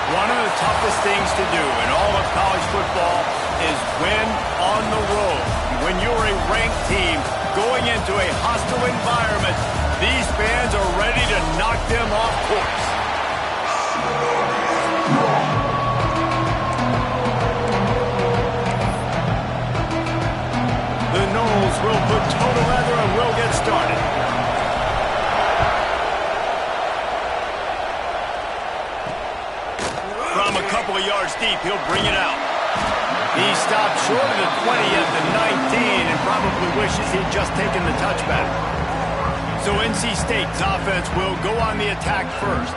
One of the toughest things to do in all of college football is win on the road. When you're a ranked team going into a hostile environment, these fans are ready to knock them off course. The Noles will put total leather and will get started. From a couple of yards deep, he'll bring it out. He stopped short of the 20 at the 19 and probably wishes he'd just taken the touchback. So NC State's offense will go on the attack first.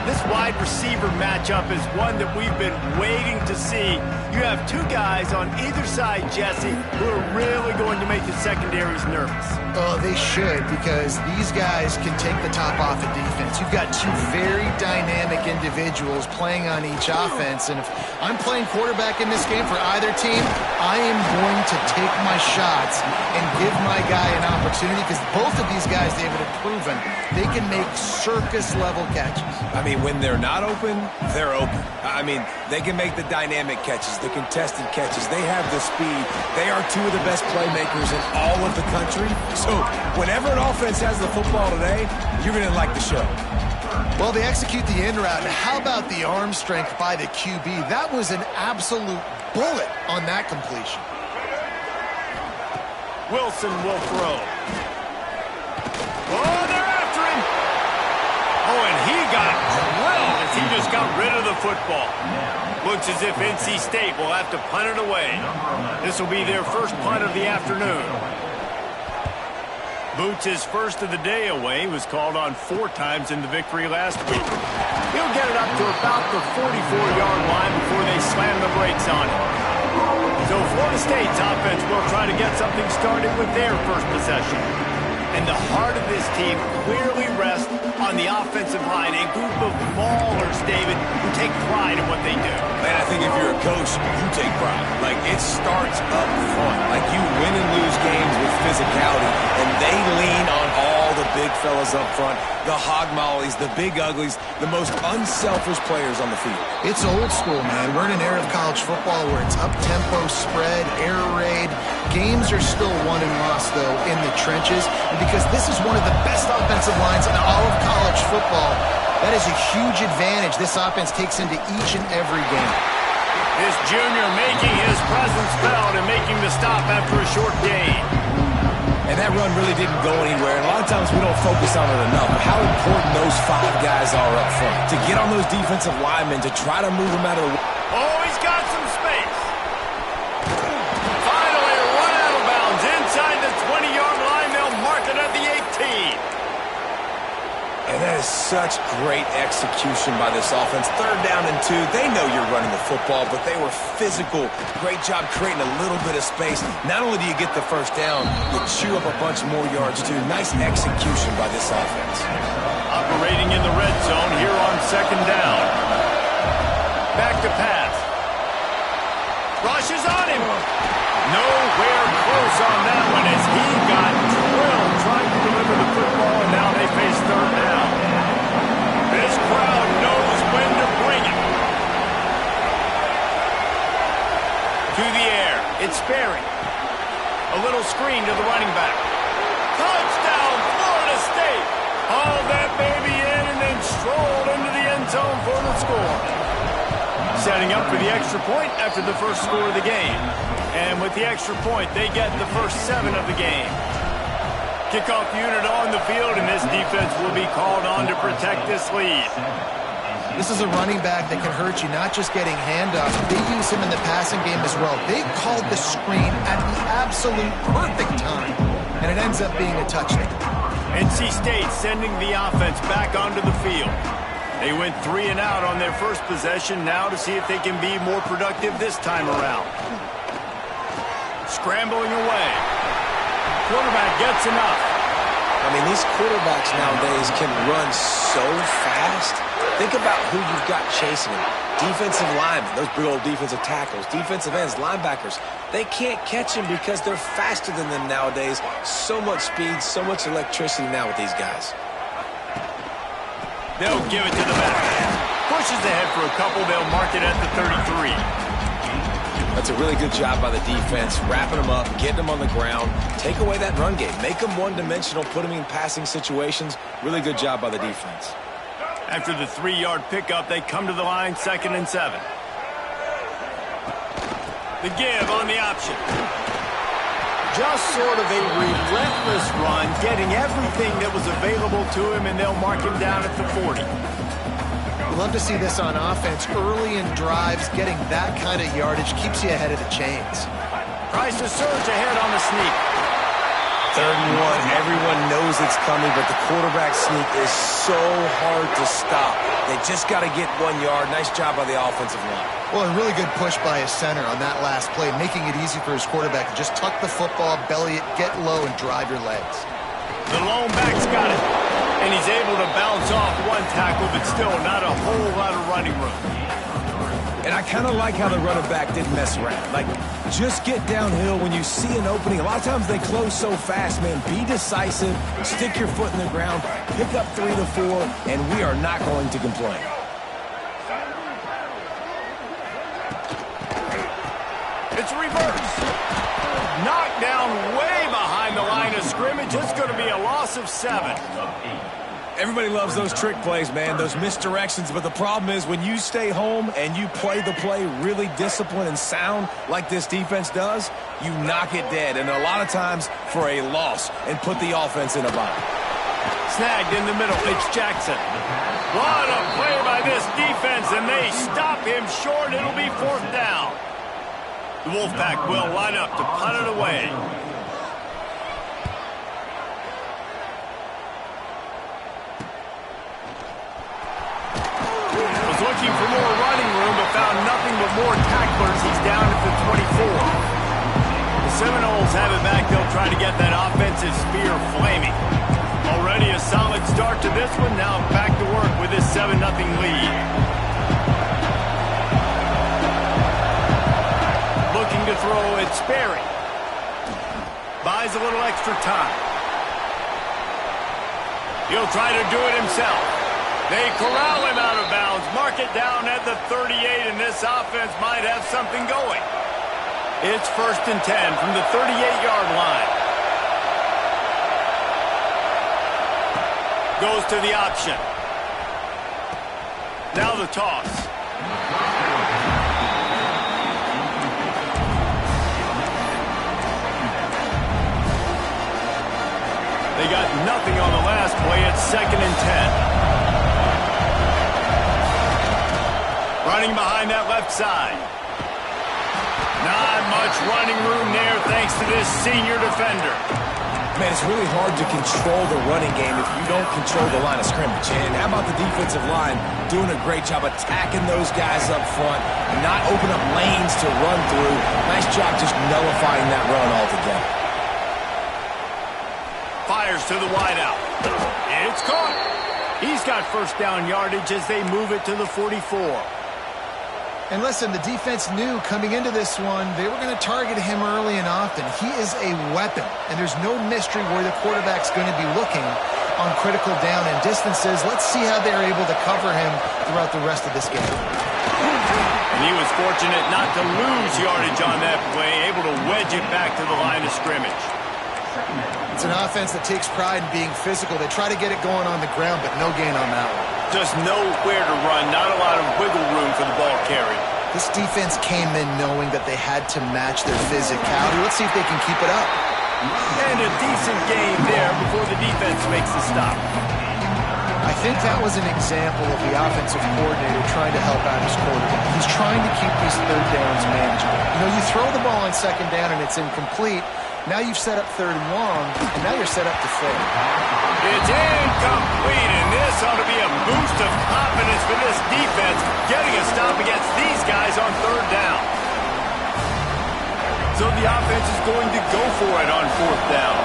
This wide receiver matchup is one that we've been waiting to see. You have two guys on either side, Jesse, who are really going to make the secondaries nervous. Oh, they should, because these guys can take the top off the defense. You've got two very dynamic individuals playing on each offense, and if I'm playing quarterback in this game for either team, I am going to take my shots and give my guy an opportunity, because both of these guys, David, have proven they can make circus-level catches. I mean, when they're not open, they're open. I mean, they can make the dynamic catches, the contested catches. They have the speed. They are two of the best playmakers in all of the country. So whenever an offense has the football today, you're going to like the show. Well, they execute the in route. How about the arm strength by the QB? That was an absolute bullet on that completion. Wilson will throw. Oh, they're after him. Oh, and he got drilled as he just got rid of the football. Looks as if NC State will have to punt it away. This will be their first punt of the afternoon. Boots' first of the day away was called on 4 times in the victory last week. He'll get it up to about the 44-yard line before they slam the brakes on it. So Florida State's offense will try to get something started with their first possession. And the heart of this team clearly rests on the offensive line, a group of ballers, David, who take pride in what they do. Man, I think if you're a coach, you take pride. Like, it starts up front. Like, you win and lose games with physicality, and they lean on all the big fellas up front, the hog mollies, the big uglies, the most unselfish players on the field. It's old school, man. We're in an era of college football where it's up-tempo, spread, air raid. Games are still won and lost, though, in the trenches. And because this is one of the best offensive lines in all of college football, that is a huge advantage this offense takes into each and every game. This junior making his presence felt and making the stop after a short gain. And that run really didn't go anywhere. And a lot of times we don't focus on it enough. But how important those 5 guys are up front. To get on those defensive linemen, to try to move them out of the way. Oh, he's got some space. Finally, run out of bounds inside the 20-yard line. They'll mark it at the 18. And that is such great execution by this offense. 3rd down and 2. They know you're running the football, but they were physical. Great job creating a little bit of space. Not only do you get the first down, you chew up a bunch more yards, too. Nice execution by this offense. Operating in the red zone here on 2nd down. Back to pass. Rushes on him. Nowhere close on that one as he got drilled trying to deliver the football, and now they face 3rd down. This crowd knows when to bring it. To the air. It's Sperry. A little screen to the running back. Touchdown, Florida State. Hauled that baby in and then strolled into the end zone for the score. Setting up for the extra point after the first score of the game. And with the extra point, they get the first 7 of the game. Kickoff unit on the field, and this defense will be called on to protect this lead. This is a running back that can hurt you, not just getting handoffs. They use him in the passing game as well. They called the screen at the absolute perfect time, and it ends up being a touchdown. NC State sending the offense back onto the field. They went 3 and out on their first possession, now to see if they can be more productive this time around. Scrambling away. Quarterback gets enough. I mean, these quarterbacks nowadays can run so fast. Think about who you've got chasing them. Defensive linemen, those big old defensive tackles, defensive ends, linebackers. They can't catch them because they're faster than them nowadays. So much speed, so much electricity now with these guys. They'll give it to the back. Pushes ahead for a couple. They'll mark it at the 33. That's a really good job by the defense, wrapping them up, getting them on the ground, take away that run game, make them one-dimensional, put them in passing situations. Really good job by the defense. After the 3-yard pickup, they come to the line, 2nd and 7. The give on the option. Just sort of a relentless run, getting everything that was available to him, and they'll mark him down at the 40. We love to see this on offense. Early in drives, getting that kind of yardage keeps you ahead of the chains. Tries to surge ahead on the sneak. 3rd and 1. Everyone knows it's coming, but the quarterback sneak is so hard to stop. They just got to get 1 yard. Nice job by the offensive line. Well, a really good push by his center on that last play, making it easy for his quarterback to just tuck the football, belly it, get low, and drive your legs. The lone back's got it. And he's able to bounce off 1 tackle, but still not a whole lot of running room. And I kind of like how the running back didn't mess around. Like, just get downhill when you see an opening. A lot of times they close so fast, man. Be decisive, stick your foot in the ground, pick up 3 to 4, and we are not going to complain. It's a reverse. Knocked down way behind the line of scrimmage. It's going to be a loss of 7. Everybody loves those trick plays, man, those misdirections, but the problem is when you stay home and you play the play really disciplined and sound like this defense does, you knock it dead, and a lot of times for a loss, and put the offense in a bind. Snagged in the middle. It's Jackson. What a play by this defense, and they stop him short. It'll be 4th down. The Wolfpack will line up to punt it away. Was looking for more running room, but found nothing but more tacklers. He's down at the 24. The Seminoles have it back. They'll try to get that offensive spear flaming. Already a solid start to this one. Now back to work with this 7-0 lead. Looking to throw, it's Sperry. Buys a little extra time. He'll try to do it himself. They corral him out of bounds, mark it down at the 38, and this offense might have something going. It's 1st and 10 from the 38-yard line. Goes to the option. Now the toss. They got nothing on the last play. It's 2nd and 10. Running behind that left side. Not much running room there thanks to this senior defender. Man, it's really hard to control the running game if you don't control the line of scrimmage. And how about the defensive line doing a great job attacking those guys up front, not open up lanes to run through. Nice job just nullifying that run altogether. Fires to the wideout. It's caught. He's got 1st down yardage as they move it to the 44. And listen, the defense knew coming into this one, they were going to target him early and often. He is a weapon, and there's no mystery where the quarterback's going to be looking on critical down and distances. Let's see how they're able to cover him throughout the rest of this game. And he was fortunate not to lose yardage on that play, able to wedge it back to the line of scrimmage. It's an offense that takes pride in being physical. They try to get it going on the ground, but no gain on that one. Just nowhere to run, not a lot of wiggle room for the ball carrier. This defense came in knowing that they had to match their physicality. Let's see if they can keep it up. And a decent game there before the defense makes the stop. I think that was an example of the offensive coordinator trying to help out his quarterback. He's trying to keep these 3rd downs manageable. You know, you throw the ball on 2nd down and it's incomplete. Now you've set up 3rd and long, and now you're set up to fail. It's incomplete, and this ought to be a boost of confidence for this defense, getting a stop against these guys on 3rd down. So the offense is going to go for it on 4th down.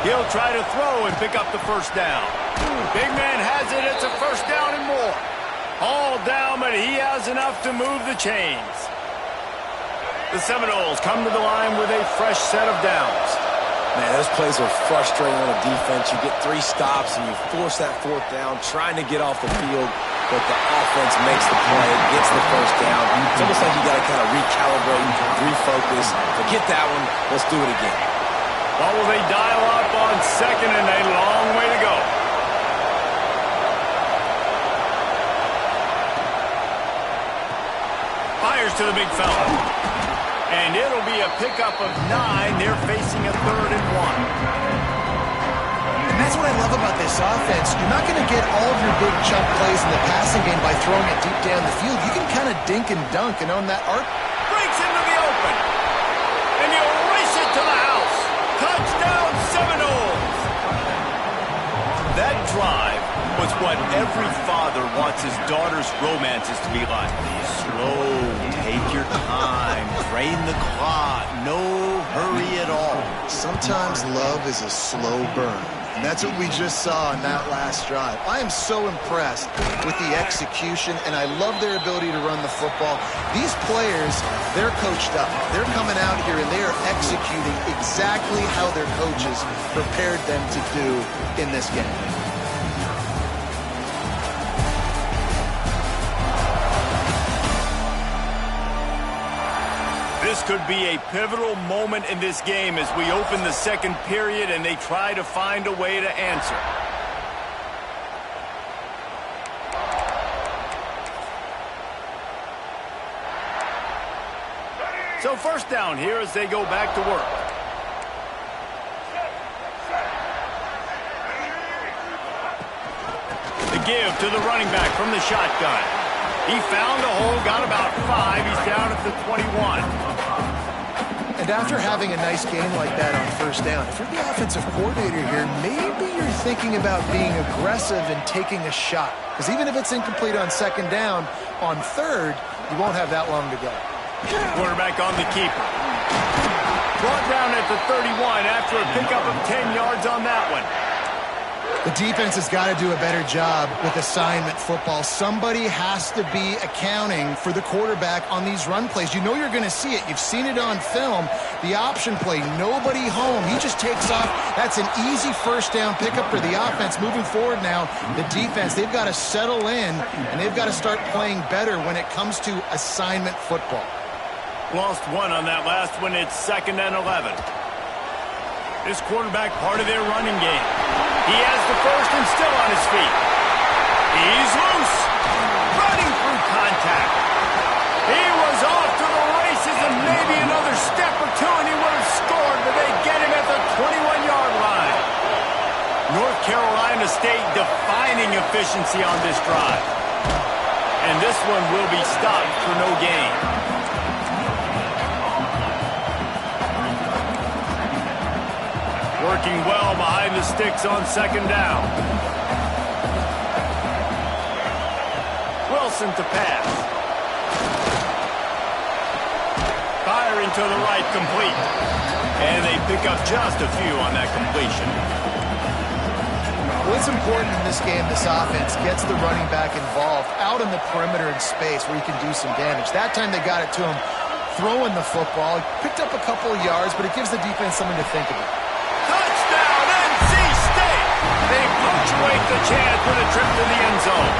He'll try to throw and pick up the first down. Big man has it. It's a first down and more. All down, but he has enough to move the chains. The Seminoles come to the line with a fresh set of downs. Man, those plays are frustrating on the defense. You get 3 stops and you force that 4th down, trying to get off the field, but the offense makes the play, gets the first down. It's almost like you got to kind of recalibrate, refocus. Forget that one. Let's do it again. What will they dial up on second and a long way to go? Fires to the big fella. And it'll be a pickup of 9. They're facing a 3rd and 1. And that's what I love about this offense. You're not going to get all of your big chunk plays in the passing game by throwing it deep down the field. You can kind of dink and dunk and own that arc. Breaks into the open. And he'll race it to the house. Touchdown Seminoles. That drive was what every father wants his daughter's romances to be like. Slow, take your time, drain the clock, no hurry at all. Sometimes love is a slow burn. And that's what we just saw in that last drive. I am so impressed with the execution, and I love their ability to run the football. These players, they're coached up. They're coming out here, and they are executing exactly how their coaches prepared them to do in this game. This could be a pivotal moment in this game as we open the second period and they try to find a way to answer. So first down here as they go back to work. The give to the running back from the shotgun. He found a hole, got about 5. He's down at the 21. And after having a nice game like that on first down, if you're the offensive coordinator here, maybe you're thinking about being aggressive and taking a shot. Because even if it's incomplete on second down, on third, you won't have that long to go. Quarterback on the keeper. Brought down at the 31 after a pickup of 10 yards on that one. The defense has got to do a better job with assignment football. Somebody has to be accounting for the quarterback on these run plays. You know you're going to see it. You've seen it on film. The option play, nobody home. He just takes off. That's an easy first down pickup for the offense. Moving forward now, the defense, they've got to settle in, and they've got to start playing better when it comes to assignment football. Lost 1 on that last one. It's 2nd and 11. This quarterback part of their running game. He has the first and still on his feet. He's loose. Running through contact. He was off to the races and maybe another step or two and he would have scored, but they get him at the 21-yard line. North Carolina State defining efficiency on this drive. And this one will be stopped for no gain. Working well behind the sticks on second down. Wilson to pass. Firing to the right, complete. And they pick up just a few on that completion. What's important in this game, this offense gets the running back involved out in the perimeter in space where he can do some damage. That time they got it to him throwing the football. He picked up a couple of yards, but it gives the defense something to think about. Touchdown, NC State! They punctuate the chance with a trip to the end zone.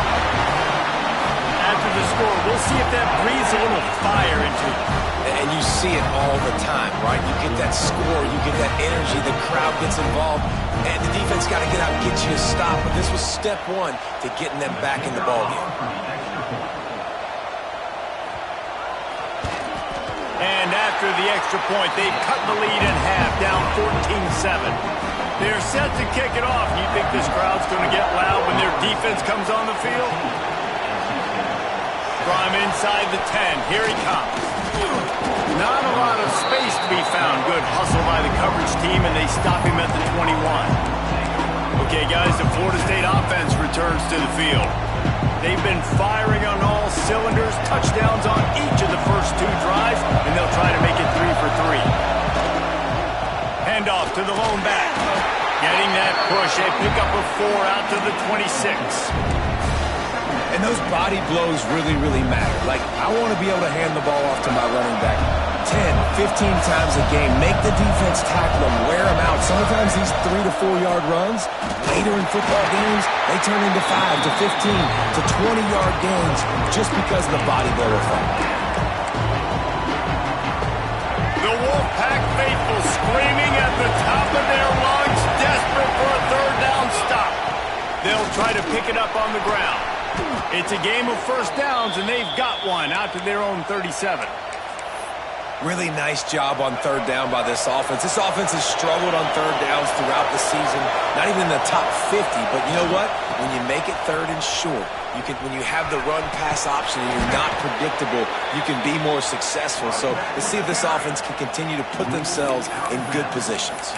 After the score, we'll see if that breathes a little fire into it. And you see it all the time, right? You get that score, you get that energy, the crowd gets involved, and the defense got to get out and get you a stop. But this was step 1 to getting them back in the ballgame. And after the extra point, they've cut the lead in half, down 14-7. They're set to kick it off. You think this crowd's going to get loud when their defense comes on the field? From inside the 10, here he comes. Not a lot of space to be found. Good hustle by the coverage team, and they stop him at the 21. Okay, guys, the Florida State offense returns to the field. They've been firing on all cylinders, touchdowns on each of the first 2 drives, and they'll try to make it 3 for 3. Handoff to the lone back. Getting that push. They pick up a 4 out to the 26. And those body blows really, really matter. Like, I want to be able to hand the ball off to my running back 10, 15 times a game. Make the defense tackle them, wear them out. Sometimes these 3 to 4 yard runs, later in football games, they turn into 5 to 15 to 20-yard gains just because of the body blow effect. The Wolfpack faithful screaming at the top of their lungs, desperate for a third down stop. They'll try to pick it up on the ground. It's a game of first downs, and they've got one out to their own 37. Really nice job on third down by this offense. This offense has struggled on third downs throughout the season. Not even in the top 50, but you know what? When you make it third and short, when you have the run-pass option and you're not predictable, you can be more successful. So let's see if this offense can continue to put themselves in good positions.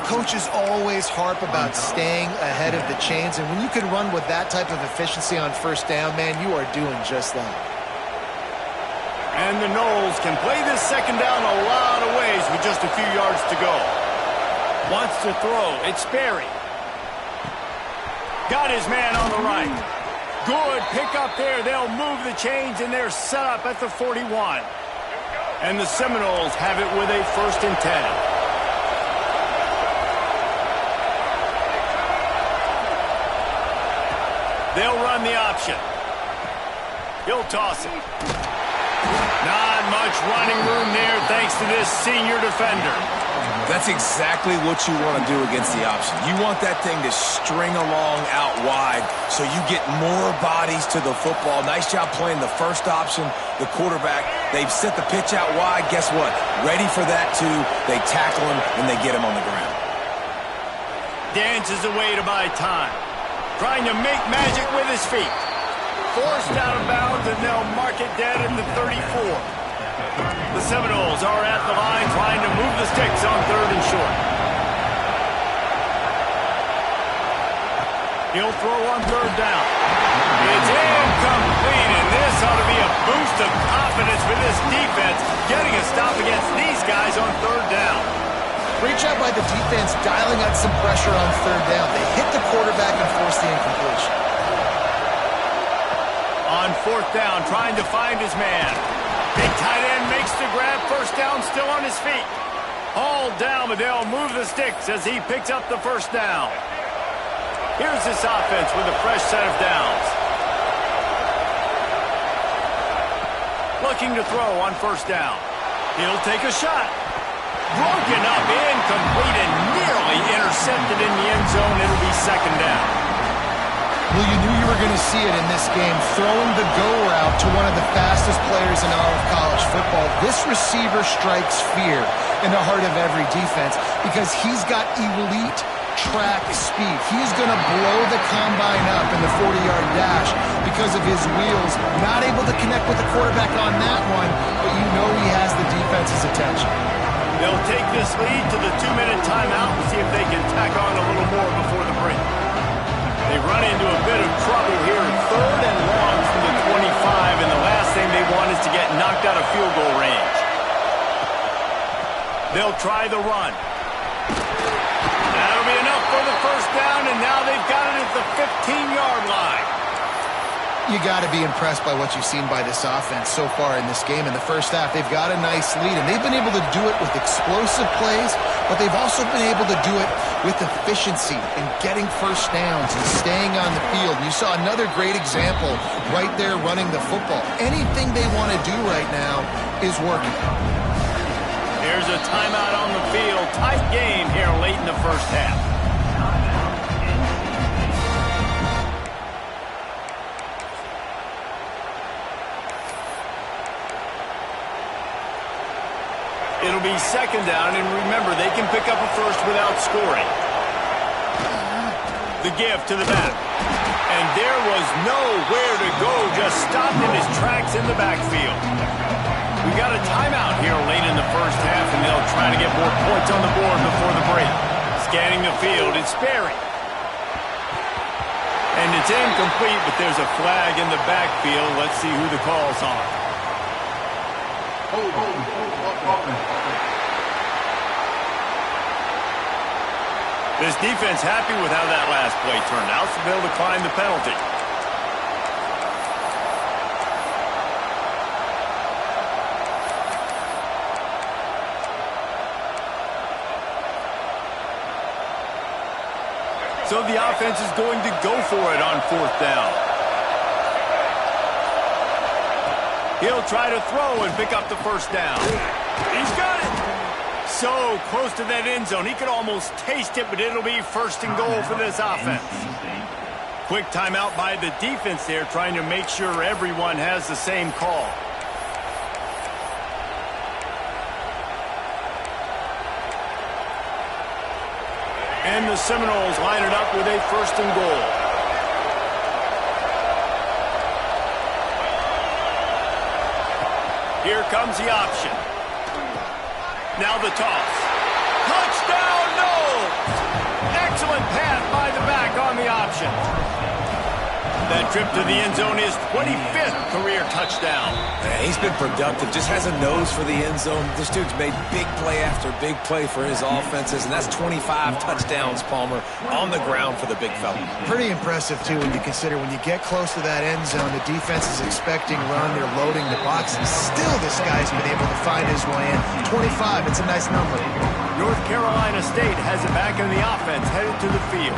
Coaches always harp about staying ahead of the chains, and when you can run with that type of efficiency on first down, man, you are doing just that. And the Noles can play this second down a lot of ways with just a few yards to go. Wants to throw. It's Sperry. Got his man on the right. Good pick up there. They'll move the chains, and they're set up at the 41. And the Seminoles have it with a 1st and 10. They'll run the option. He'll toss it. Not much running room there thanks to this senior defender. That's exactly what you want to do against the option. You want that thing to string along out wide so you get more bodies to the football. Nice job playing the first option, the quarterback. They've set the pitch out wide. Guess what? Ready for that too. They tackle him and they get him on the ground. Dances away to buy time. Trying to make magic with his feet. Forced out of bounds, and they'll mark it dead at the 34. The Seminoles are at the line trying to move the sticks on 3rd and short. He'll throw on 3rd down. It's incomplete, and this ought to be a boost of confidence for this defense, getting a stop against these guys on 3rd down. Great job by the defense dialing out some pressure on 3rd down. They hit the quarterback and forced the incompletion. On 4th down, trying to find his man. Big tight end makes the grab. 1st down, still on his feet. Hauled down, but they'll move the sticks as he picks up the 1st down. Here's this offense with a fresh set of downs. Looking to throw on 1st down. He'll take a shot. Broken up, incomplete, and nearly intercepted in the end zone. It'll be 2nd down. Well, you knew you were going to see it in this game, throwing the go route to one of the fastest players in all of college football. This receiver strikes fear in the heart of every defense because he's got elite track speed. He's going to blow the combine up in the 40-yard dash because of his wheels. Not able to connect with the quarterback on that one, but you know he has the defense's attention. They'll take this lead to the 2-minute timeout and see if they can tack on a little more before the break. They run into a bit of trouble here, 3rd and long from the 25, and the last thing they want is to get knocked out of field goal range. They'll try the run. That'll be enough for the 1st down, and now they've got it at the 15-yard line. You got to be impressed by what you've seen by this offense so far in this game. In the first half, they've got a nice lead, and they've been able to do it with explosive plays, but they've also been able to do it with efficiency and getting 1st downs and staying on the field. You saw another great example right there running the football. Anything they want to do right now is working. Here's a timeout on the field. Tight game here late in the first half. It'll be 2nd down, and remember, they can pick up a 1st without scoring. The give to the back. And there was nowhere to go, just stopped in his tracks in the backfield. We got a timeout here late in the first half, and they'll try to get more points on the board before the break. Scanning the field, it's Sperry. And it's incomplete, but there's a flag in the backfield. Let's see who the call's on. This defense happy with how that last play turned out, so they'll decline the penalty. So the offense is going to go for it on 4th down. He'll try to throw and pick up the first down. He's got it. So close to that end zone. He could almost taste it, but it'll be 1st and goal for this offense. Quick timeout by the defense there, trying to make sure everyone has the same call. And the Seminoles line it up with a 1st and goal. Here comes the option. Now the toss. Touchdown, no! Excellent pass by the back on the option. That trip to the end zone is 25th career touchdown. Man, he's been productive, just has a nose for the end zone. This dude's made big play after big play for his offenses, and that's 25 touchdowns, Palmer, on the ground for the big fella. Pretty impressive, too, when you consider when you get close to that end zone, the defense is expecting run, they're loading the boxes. Still, this guy's been able to find his way in. 25, it's a nice number. North Carolina State has it back in the offense, headed to the field.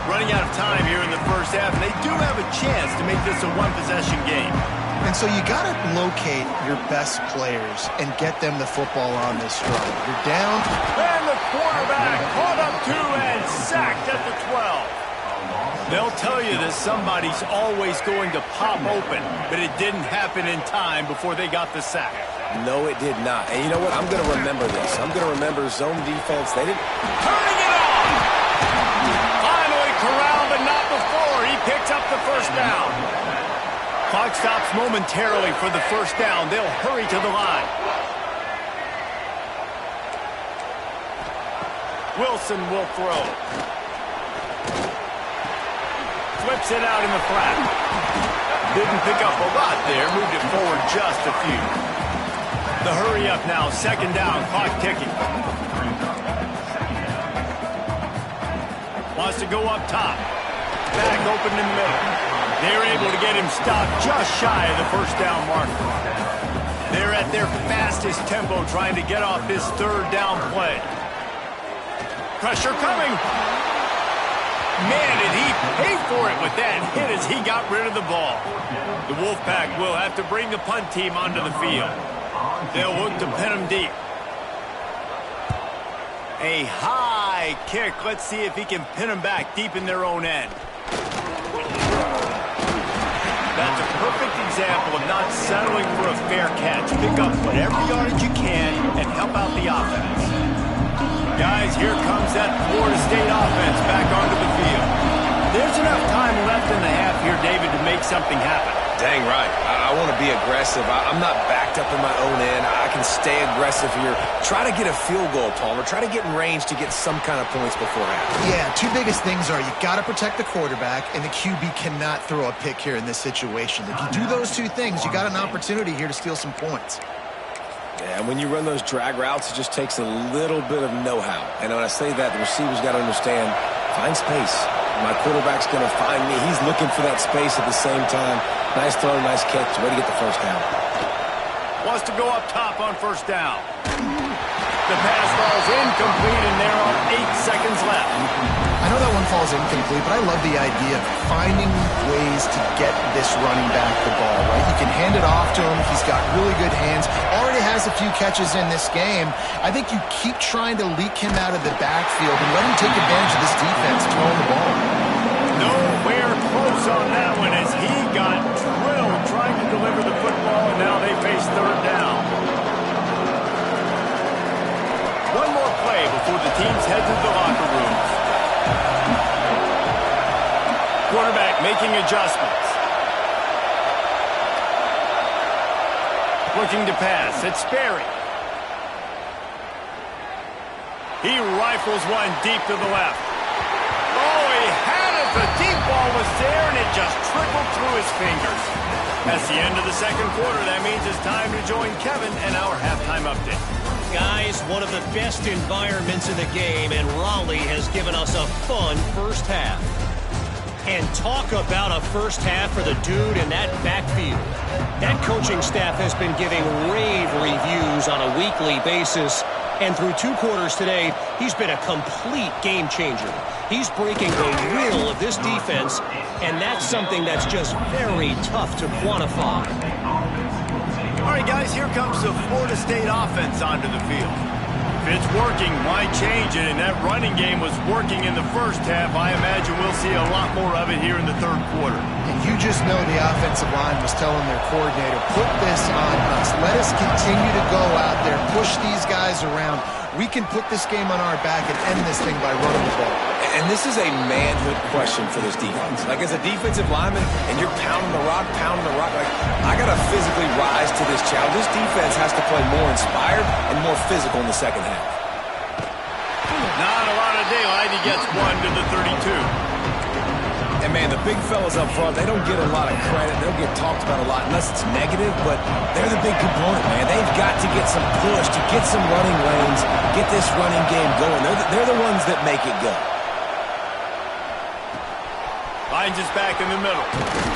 Running out of time here in the first half, and they do have a chance to make this a one-possession game. And so you got to locate your best players and get them the football on this drive. You're down. And the quarterback caught up to and sacked at the 12. They'll tell you that somebody's always going to pop open, but it didn't happen in time before they got the sack. No, it did not. And you know what? I'm going to remember this. I'm going to remember zone defense. They didn't... Turning it on! Finally corralled, but not before. He picks up the first down. Clock stops momentarily for the first down. They'll hurry to the line. Wilson will throw. Flips it out in the flat. Didn't pick up a lot there. Moved it forward just a few. The hurry up now. 2nd down. Clock ticking. Wants to go up top. Back open in the middle. They're able to get him stopped just shy of the first down marker. They're at their fastest tempo trying to get off this 3rd down play. Pressure coming. Man, did he pay for it with that hit as he got rid of the ball. The Wolfpack will have to bring the punt team onto the field. They'll look to pin him deep. A high kick. Let's see if he can pin him back deep in their own end. That's a perfect example of not settling for a fair catch. Pick up whatever yardage you can and help out the offense. Guys, here comes that Florida State offense back onto the field. There's enough time left in the half here, David, to make something happen. Dang right. I want to be aggressive. I'm not backed up in my own end. I can stay aggressive here. Try to get a field goal, Palmer. Try to get in range to get some kind of points before half. Yeah, 2 biggest things are you got to protect the quarterback, and the QB cannot throw a pick here in this situation. If you do those 2 things, you got an opportunity here to steal some points. Yeah, and when you run those drag routes, it just takes a little bit of know-how. And when I say that, the receiver's got to understand, find space. My quarterback's going to find me. He's looking for that space at the same time. Nice throw, nice catch. Way to get the first down. Wants to go up top on first down. The pass falls incomplete, and there are 8 seconds left. I know that one falls incomplete, but I love the idea of finding ways to get this running back the ball, right? You can hand it off to him. He's got really good hands. Already has a few catches in this game. I think you keep trying to leak him out of the backfield and let him take advantage of this defense throwing the ball. Nowhere close on that one as he got drilled trying to deliver the football, and now they face 3rd down. One more play before the teams head to the locker rooms. Quarterback making adjustments. Looking to pass. It's Sperry. He rifles one deep to the left. Oh, he had it. The deep ball was there, and it just trickled through his fingers. That's the end of the 2nd quarter. That means it's time to join Kevin and our halftime update. Guys, one of the best environments in the game, and Raleigh has given us a fun first half. And talk about a first half for the dude in that backfield. That coaching staff has been giving rave reviews on a weekly basis. And through 2 quarters today, he's been a complete game changer. He's breaking the will of this defense, and that's something that's just very tough to quantify. All right, guys, here comes the Florida State offense onto the field. If it's working, why change it? And that running game was working in the first half. I imagine we'll see a lot more of it here in the third quarter. And you just know the offensive line was telling their coordinator, put this on us. Let us continue to go out there, push these guys around. We can put this game on our back and end this thing by running the ball. And this is a manhood question for this defense. Like, as a defensive lineman, and you're pounding the rock, like, I got to physically rise to this challenge. This defense has to play more inspired and more physical in the second half. Not a lot of daylight. He gets 1 to the 32. And, man, the big fellas up front, they don't get a lot of credit. They don't get talked about a lot unless it's negative, but they're the big component, man. They've got to get some push, to get some running lanes, get this running game going. They're the ones that make it go. Finds us back in the middle.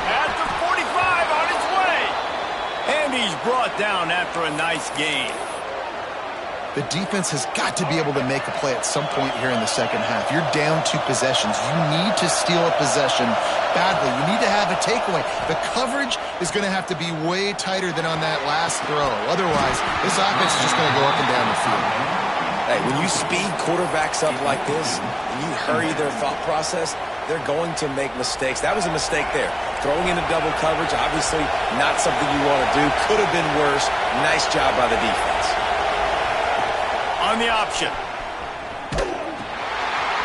At the 45, on its way. And he's brought down after a nice gain. The defense has got to be able to make a play at some point here in the second half. You're down 2 possessions. You need to steal a possession badly. You need to have a takeaway. The coverage is going to have to be way tighter than on that last throw. Otherwise, this offense is just going to go up and down the field. Hey, when you speed quarterbacks up like this, and you hurry their thought process, they're going to make mistakes. That was a mistake there. Throwing into double coverage, obviously not something you want to do. Could have been worse. Nice job by the defense. On the option.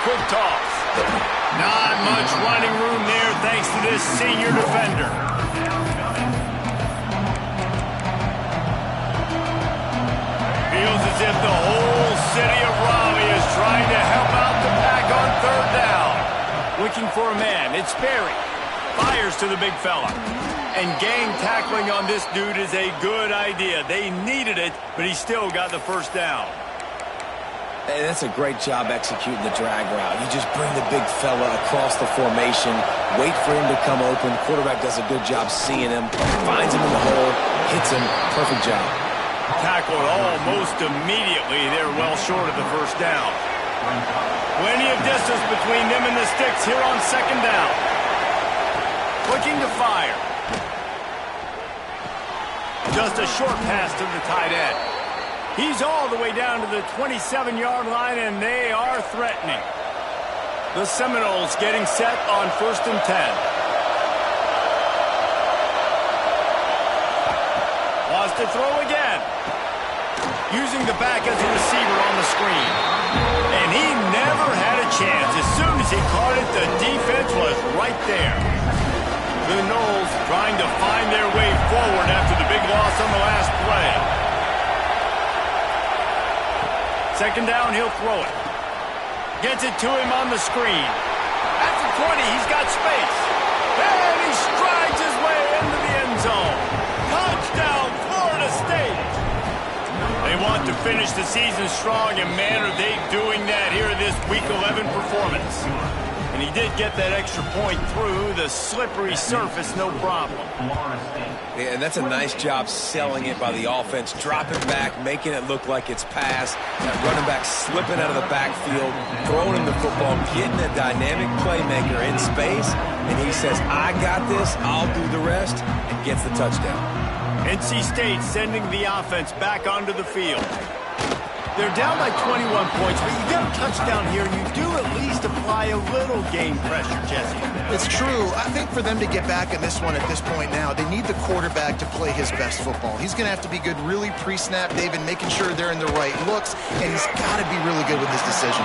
Quick toss. Not much running room there thanks to this senior defender. Feels as if the whole city of Raleigh is trying to help out the pack on third down. Looking for a man. It's Berry. Fires to the big fella. And gang tackling on this dude is a good idea. They needed it, but he still got the first down. Hey, that's a great job executing the drag route. You just bring the big fella across the formation, wait for him to come open. Quarterback does a good job seeing him, finds him in the hole, hits him. Perfect job. Tackled almost immediately. They're well short of the first down. Plenty of distance between them and the sticks here on second down. Looking to fire. Just a short pass to the tight end. He's all the way down to the 27-yard line, and they are threatening. The Seminoles getting set on 1st and 10. Wants to throw again. Using the back as a receiver on the screen. And he never had a chance. As soon as he caught it, the defense was right there. The Noles trying to find their way forward after the big loss on the last play. Second down, he'll throw it. Gets it to him on the screen. At the 20, he's got space. And he strides his way into the end zone. Touchdown, Florida State. They want to finish the season strong, and man, are they doing that here in this Week 11 performance. And he did get that extra point through the slippery surface, no problem. Yeah, and that's a nice job selling it by the offense, dropping back, making it look like it's pass. That running back slipping out of the backfield, throwing him the football, getting a dynamic playmaker in space, and he says, I got this, I'll do the rest, and gets the touchdown. NC State sending the offense back onto the field. They're down by 21 points, but you get a touchdown here, and you do at least apply a little game pressure, Jesse. It's true. I think for them to get back in this one at this point now, they need the quarterback to play his best football. He's going to have to be good really pre-snap, David, making sure they're in the right looks, and he's got to be really good with his decision.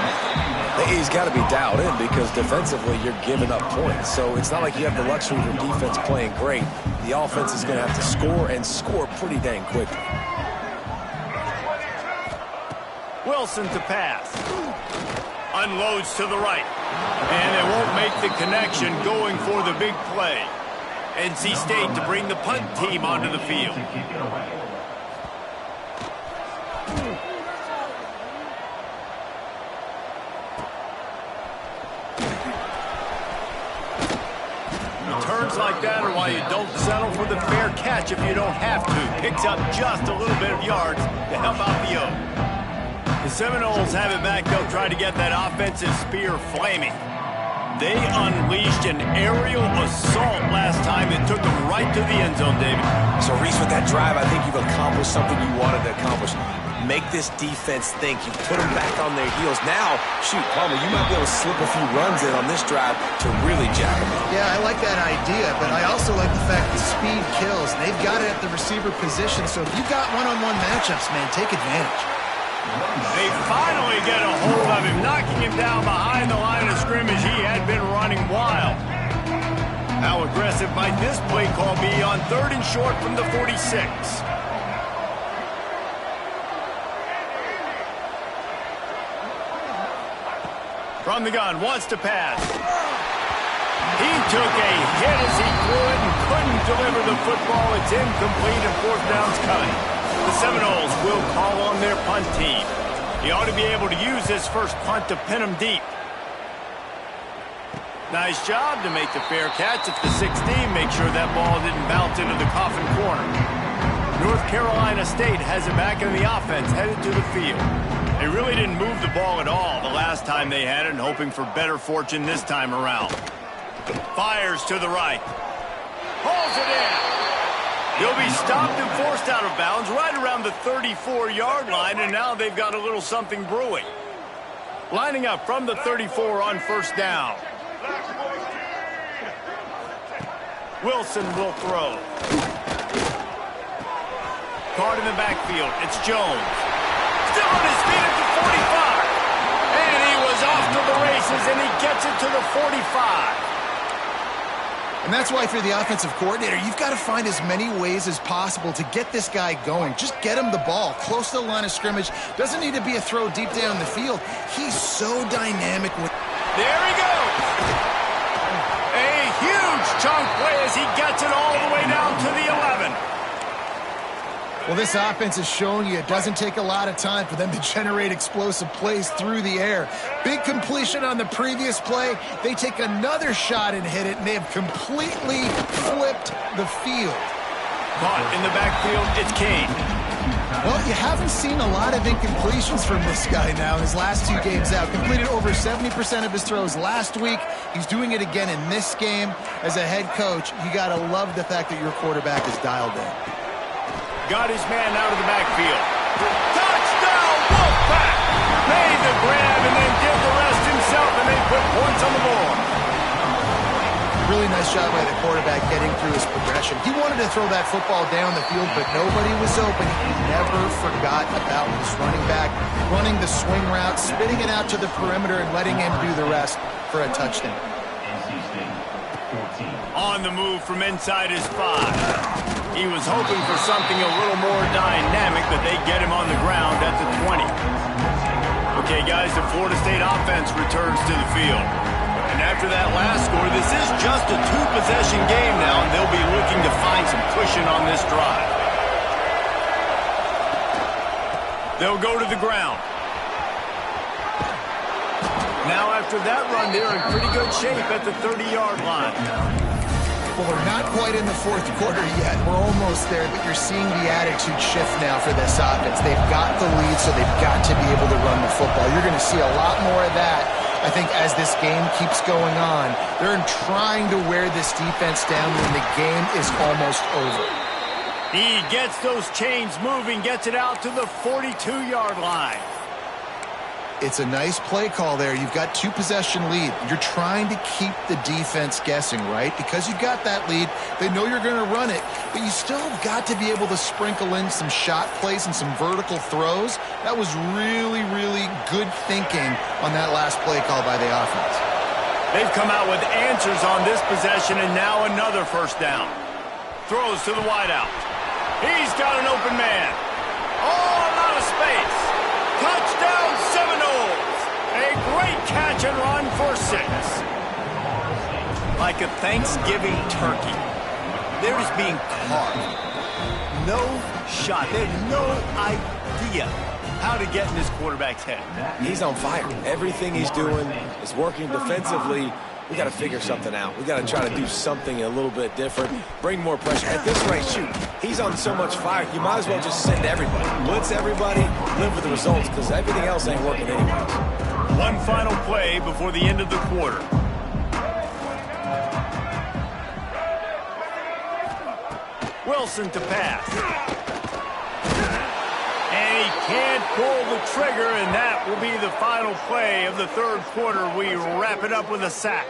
He's got to be dialed in because defensively you're giving up points. So it's not like you have the luxury of your defense playing great. The offense is going to have to score and score pretty dang quickly. Wilson to pass. Unloads to the right. And they won't make the connection going for the big play. NC State to bring the punt team onto the field. mistakes like that are why you don't settle for the fair catch if you don't have to. Picks up just a little bit of yards to help out the O. The Seminoles have it back. They'll try to get that offensive spear flaming. They unleashed an aerial assault last time that took them right to the end zone, David. So, Reese, with that drive, I think you've accomplished something you wanted to accomplish. Make this defense think. You put them back on their heels. Now, shoot, Palmer, you might be able to slip a few runs in on this drive to really jack them up. Yeah, I like that idea, but I also like the fact that speed kills. They've got it at the receiver position, so if you've got one-on-one matchups, man, take advantage. They finally get a hold of him, knocking him down behind the line of scrimmage. He had been running wild. How aggressive might this play call be on 3rd and short from the 46? From the gun, wants to pass. He took a hit as he threw it and couldn't deliver the football. It's incomplete and 4th down's coming. The Seminoles will call on their punt team. He ought to be able to use this first punt to pin him deep. Nice job to make the fair catch at the 16. Make sure that ball didn't bounce into the coffin corner. North Carolina State has it back in the offense, headed to the field. They really didn't move the ball at all the last time they had it, and hoping for better fortune this time around. Fires to the right. Hauls it in. He'll be stopped and forced out of bounds right around the 34-yard line, and now they've got a little something brewing. Lining up from the 34 on 1st down. Wilson will throw. Caught in the backfield. It's Jones. Still on his feet at the 45. And he was off to the races, and he gets it to the 45. And that's why, if you're the offensive coordinator, you've got to find as many ways as possible to get this guy going. Just get him the ball close to the line of scrimmage. Doesn't need to be a throw deep down the field. He's so dynamic. There he goes. A huge chunk play as he gets it all the way down to the 11. Well, this offense is showing you it doesn't take a lot of time for them to generate explosive plays through the air. Big completion on the previous play. They take another shot and hit it, and they have completely flipped the field. Caught in the backfield, it's Kane. Well, you haven't seen a lot of incompletions from this guy now in his last 2 games out. Completed over 70% of his throws last week. He's doing it again in this game. As a head coach, you got to love the fact that your quarterback is dialed in. Got his man out of the backfield. Touchdown, Wolfpack! Made the grab and then did the rest himself, and they put points on the board. Really nice job by the quarterback getting through his progression. He wanted to throw that football down the field, but nobody was open. He never forgot about his running back, running the swing route, spitting it out to the perimeter, and letting him do the rest for a touchdown. On the move from inside his 5. He was hoping for something a little more dynamic, but they get him on the ground at the 20. Okay, guys, the Florida State offense returns to the field. And after that last score, this is just a 2-possession game now, and they'll be looking to find some cushion on this drive. They'll go to the ground. Now after that run, they're in pretty good shape at the 30-yard line. Well, we're not quite in the 4th quarter yet. We're almost there, but you're seeing the attitude shift now for this offense. They've got the lead, so they've got to be able to run the football. You're going to see a lot more of that, I think, as this game keeps going on. They're trying to wear this defense down when the game is almost over. He gets those chains moving, gets it out to the 42-yard line. It's a nice play call there. You've got 2-possession lead. You're trying to keep the defense guessing, right? Because you've got that lead, they know you're going to run it, but you still have got to be able to sprinkle in some shot plays and some vertical throws. That was really, really good thinking on that last play call by the offense. They've come out with answers on this possession, and now another 1st down. Throws to the wideout. He's got an open man. Oh, a lot of space. Touchdown, Seminoles! A great catch and run for 6. Like a Thanksgiving turkey. They're just being carved. No shot. They have no idea how to get in this quarterback's head. He's on fire. Everything he's doing is working defensively. we got to figure something out. We got to try to do something a little bit different, bring more pressure. At this rate, shoot, he's on so much fire, you might as well just send everybody. Blitz everybody, live with the results, because everything else ain't working anyways. One final play before the end of the quarter. Wilson to pass. And he can't pull the trigger, and that will be the final play of the third quarter. We wrap it up with a sack.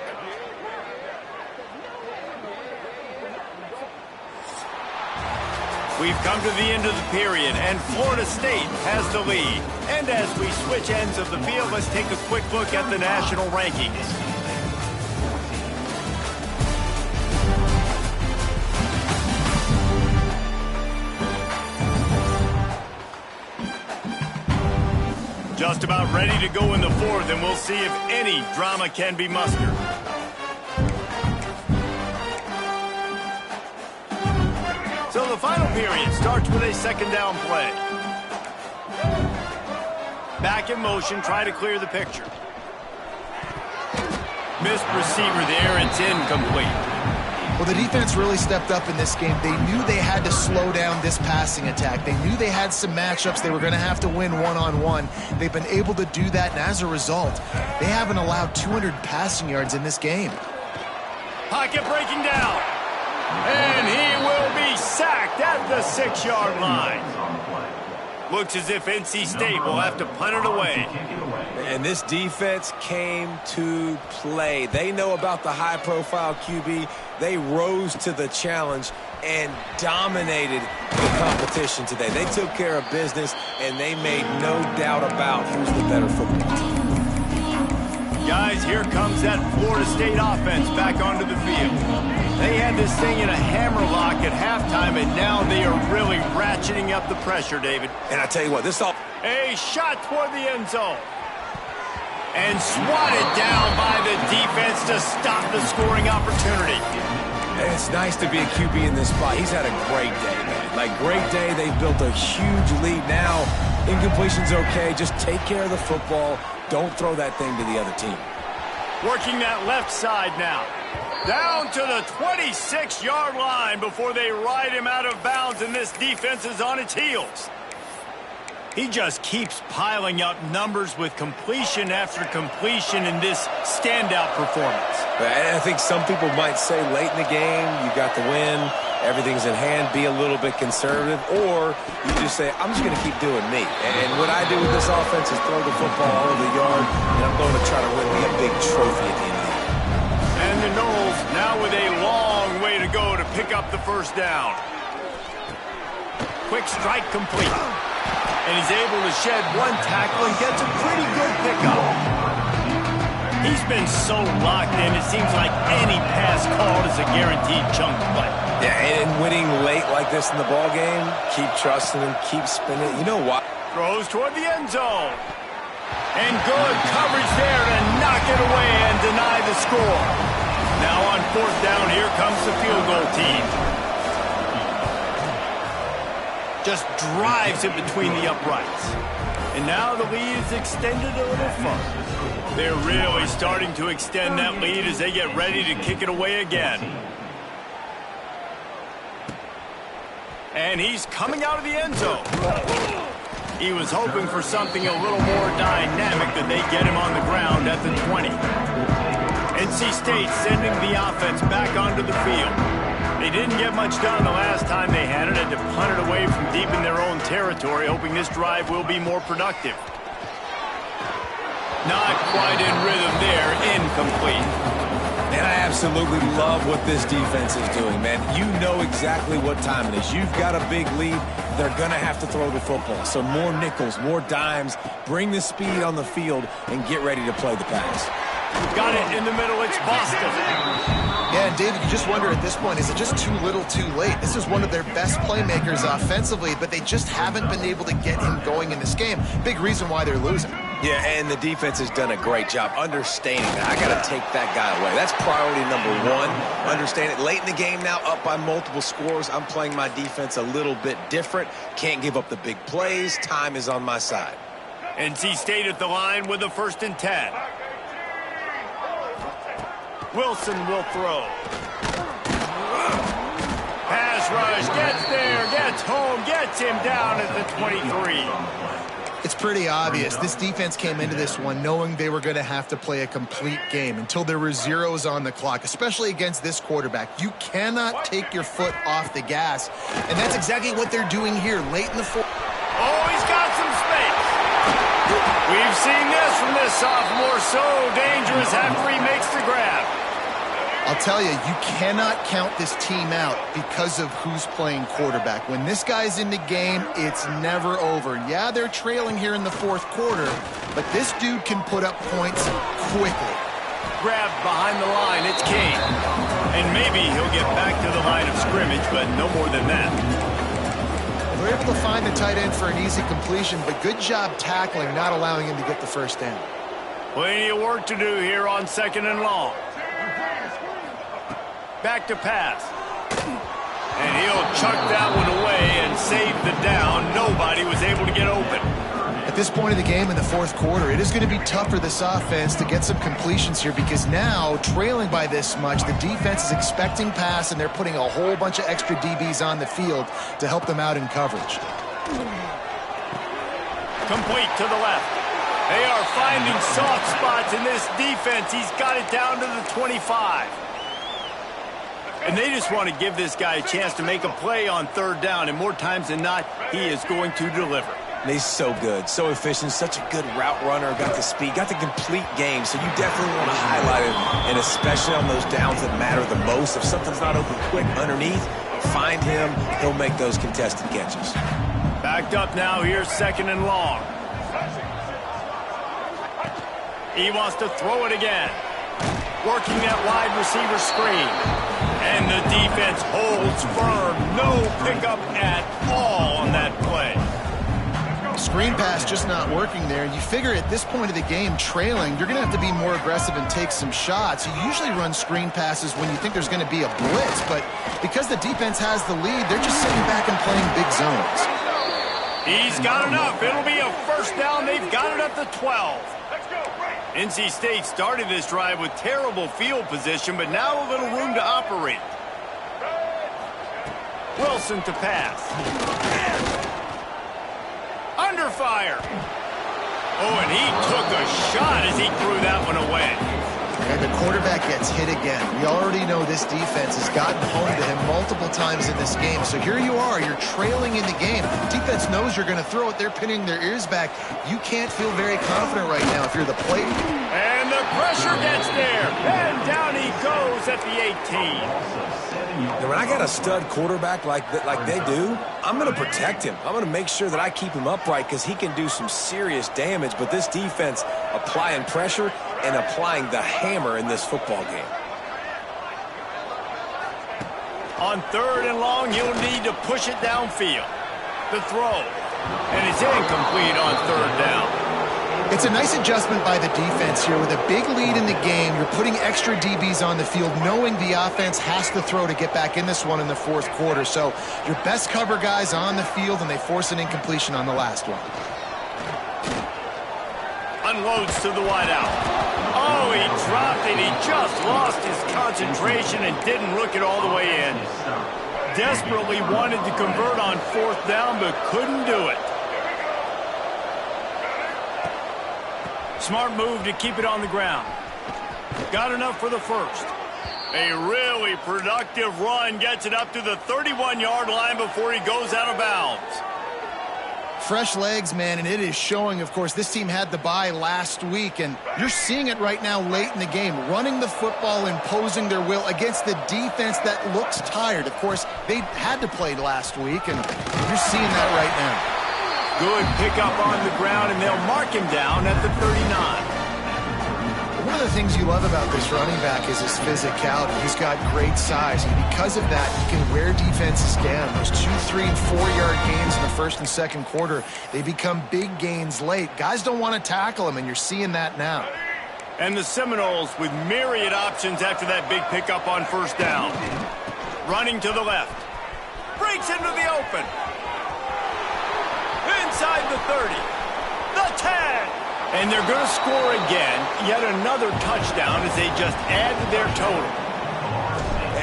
We've come to the end of the period, and Florida State has the lead. And as we switch ends of the field, let's take a quick look at the national rankings. Just about ready to go in the fourth, and we'll see if any drama can be mustered. So the final period starts with a second down play. Back in motion, try to clear the picture. Missed receiver there, it's incomplete. Well, the defense really stepped up in this game. They knew they had to slow down this passing attack. They knew they had some matchups they were going to have to win one-on-one. They've been able to do that, and as a result, they haven't allowed 200 passing yards in this game. Pocket breaking down. And he will be sacked at the 6-yard line. Looks as if NC State will have to punt it away. And this defense came to play. They know about the high-profile QB. They rose to the challenge and dominated the competition today. They took care of business, and they made no doubt about who's the better football team. Guys, here comes that Florida State offense back onto the field. They had this thing in a hammerlock at halftime, and now they are really ratcheting up the pressure, David. And I tell you what, this all... A shot toward the end zone. And swatted down by the defense to stop the scoring opportunity. And it's nice to be a QB in this spot. He's had a great day, man. Like, great day. They've built a huge lead now. Incompletion's okay. Just take care of the football. Don't throw that thing to the other team. Working that left side now. Down to the 26-yard line before they ride him out of bounds, and this defense is on its heels. He just keeps piling up numbers with completion after completion in this standout performance. I think some people might say late in the game, you got the win, everything's in hand, be a little bit conservative, or you just say, I'm just going to keep doing me. And what I do with this offense is throw the football all over the yard, and I'm going to try to win me a big trophy at the end of the year. And the Noles now with a long way to go to pick up the first down. Quick strike complete. And he's able to shed one tackle and gets a pretty good pickup. He's been so locked in, it seems like any pass called is a guaranteed chunk play. Yeah, and winning late like this in the ball game, keep trusting him, keep spinning. You know what? Throws toward the end zone. And good coverage there to knock it away and deny the score. Now on fourth down, here comes the field goal team. Just drives it between the uprights. And now the lead is extended a little further. They're really starting to extend that lead as they get ready to kick it away again. And he's coming out of the end zone. He was hoping for something a little more dynamic that they get him on the ground at the 20. NC State sending the offense back onto the field. They didn't get much done the last time they had it, to punt it away from deep in their own territory, hoping this drive will be more productive. Not quite in rhythm there, incomplete. And I absolutely love what this defense is doing, man. You know exactly what time it is. You've got a big lead. They're going to have to throw the football. So more nickels, more dimes, bring the speed on the field, and get ready to play the pass. Got it in the middle. It's Boston. Yeah, and David, you just wonder at this point, is it just too little too late? This is one of their best playmakers offensively, but they just haven't been able to get him going in this game. Big reason why they're losing. Yeah, and the defense has done a great job understanding that. I got to take that guy away. That's priority number one. Understand it. Late in the game now, up by multiple scores. I'm playing my defense a little bit different. Can't give up the big plays. Time is on my side. NC State at the line with a 1st and 10. Wilson will throw. Pass rush, gets there, gets home, gets him down at the 23. It's pretty obvious. This defense came into this one knowing they were going to have to play a complete game until there were zeros on the clock, especially against this quarterback. You cannot take your foot off the gas, and that's exactly what they're doing here late in the fourth. Oh, he's got some space. We've seen this from this sophomore, so dangerous after he makes the grab. I'll tell you, you cannot count this team out because of who's playing quarterback. When this guy's in the game, it's never over. Yeah, they're trailing here in the fourth quarter, but this dude can put up points quickly. Grabbed behind the line, it's King. And maybe he'll get back to the line of scrimmage, but no more than that. They're able to find the tight end for an easy completion, but good job tackling, not allowing him to get the first down. Plenty of work to do here on 2nd and long. Back to pass. And he'll chuck that one away and save the down. Nobody was able to get open. At this point of the game in the fourth quarter, it is going to be tough for this offense to get some completions here because now, trailing by this much, the defense is expecting pass and they're putting a whole bunch of extra DBs on the field to help them out in coverage. Complete to the left. They are finding soft spots in this defense. He's got it down to the 25. And they just want to give this guy a chance to make a play on 3rd down, and more times than not, he is going to deliver. And he's so good, so efficient, such a good route runner, got the speed, got the complete game, so you definitely want to highlight him, and especially on those downs that matter the most. If something's not open quick underneath, find him, he'll make those contested catches. Backed up now, here's 2nd and long. He wants to throw it again. Working that wide receiver screen. And the defense holds firm. No pickup at all on that play. Screen pass just not working there. You figure at this point of the game, trailing, you're going to have to be more aggressive and take some shots. You usually run screen passes when you think there's going to be a blitz, but because the defense has the lead, they're just sitting back and playing big zones. He's got enough. It'll be a first down. They've got it at the 12. NC State started this drive with terrible field position, but now a little room to operate. Wilson to pass. Under fire. Oh, and he took a shot as he threw that one away. And the quarterback gets hit again. We already know this defense has gotten home to him multiple times in this game. So here you are, you're trailing in the game. Defense knows you're going to throw it. They're pinning their ears back. You can't feel very confident right now if you're the player. And the pressure gets there. And down he goes at the 18. Now, when I got a stud quarterback like they do, I'm going to protect him. I'm going to make sure that I keep him upright because he can do some serious damage. But this defense applying pressure and applying the hammer in this football game. On 3rd and long, he'll need to push it downfield. The throw. And it's incomplete on 3rd down. It's a nice adjustment by the defense here. With a big lead in the game, you're putting extra DBs on the field, knowing the offense has to throw to get back in this one in the fourth quarter. So your best cover guys on the field, and they force an incompletion on the last one. Unloads to the wideout. Oh, he dropped it. He just lost his concentration and didn't look it all the way in. Desperately wanted to convert on 4th down, but couldn't do it. Smart move to keep it on the ground. Got enough for the first. A really productive run gets it up to the 31-yard line before he goes out of bounds. Fresh legs, man, and it is showing. Of course, this team had the bye last week, and you're seeing it right now late in the game, running the football, imposing their will against the defense that looks tired. Of course, they had to play last week, and you're seeing that right now. Good pickup on the ground, and they'll mark him down at the 39. One of the things you love about this running back is his physicality. He's got great size, and because of that, he can wear defenses down. Those 2-, 3-, and 4-yard gains in the first and second quarter, they become big gains late. Guys don't want to tackle him, and you're seeing that now. And the Seminoles with myriad options after that big pickup on 1st down. Running to the left. Breaks into the open. Inside the 30. The 10. And they're going to score again, yet another touchdown as they just add to their total.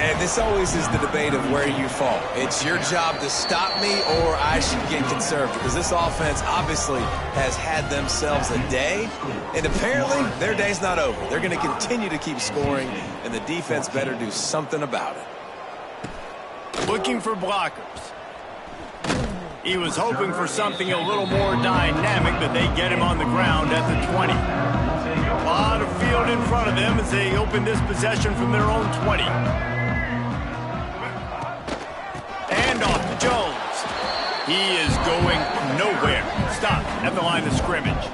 And this always is the debate of where you fall. It's your job to stop me or I should get conservative, because this offense obviously has had themselves a day, and apparently their day's not over. They're going to continue to keep scoring, and the defense better do something about it. Looking for blockers. He was hoping for something a little more dynamic, but they get him on the ground at the 20. A lot of field in front of them as they open this possession from their own 20. And off to Jones. He is going nowhere. Stop at the line of scrimmage.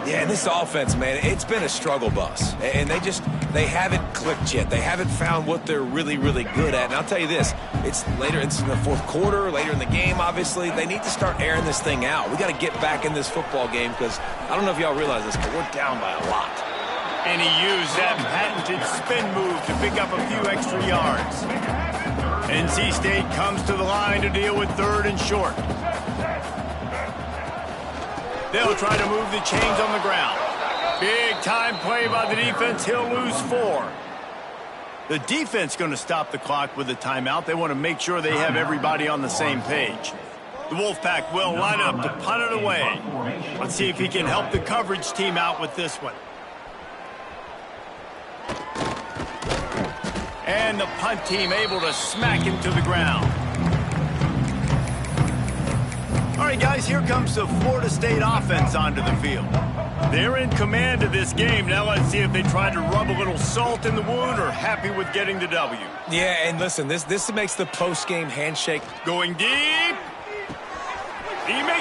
Yeah, and this offense, man, it's been a struggle bus. And they haven't clicked yet. They haven't found what they're really, really good at. And I'll tell you this, it's in the fourth quarter, later in the game, obviously. They need to start airing this thing out. We got to get back in this football game because I don't know if y'all realize this, but we're down by a lot. And he used that patented spin move to pick up a few extra yards. NC State comes to the line to deal with 3rd and short. They'll try to move the chains on the ground. Big time play by the defense. He'll lose 4. The defense going to stop the clock with a timeout. They want to make sure they have everybody on the same page. The Wolfpack will line up to punt it away. Let's see if he can help the coverage team out with this one. And the punt team able to smack him to the ground. All right, guys, here comes the Florida State offense onto the field. They're in command of this game. Now let's see if they try to rub a little salt in the wound or happy with getting the W. Yeah, and listen, this makes the post-game handshake. Going deep. He makes